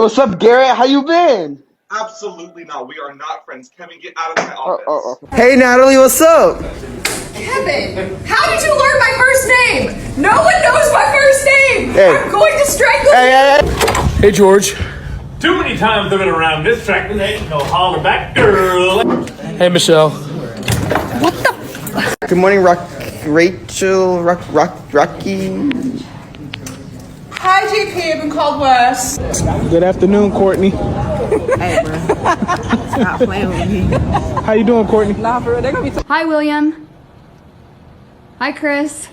What's up, Garrett? How you been? Absolutely not. We are not friends. Kevin, get out of my office. Hey, Natalie, what's up? Kevin, how did you learn my first name? No one knows my first name. Hey. I'm going to strangle you. Hey, George. Too many times I've been around this track and ain't no holler back girl. Hey, Michelle. What the? Good morning, Rachel, Rocky. Hi, JP. I've been called worse. Good afternoon, Courtney. Hey, bro. Stop playing with me. How you doing, Courtney? Nah, for real. They're gonna be. Hi, William. Hi, Chris.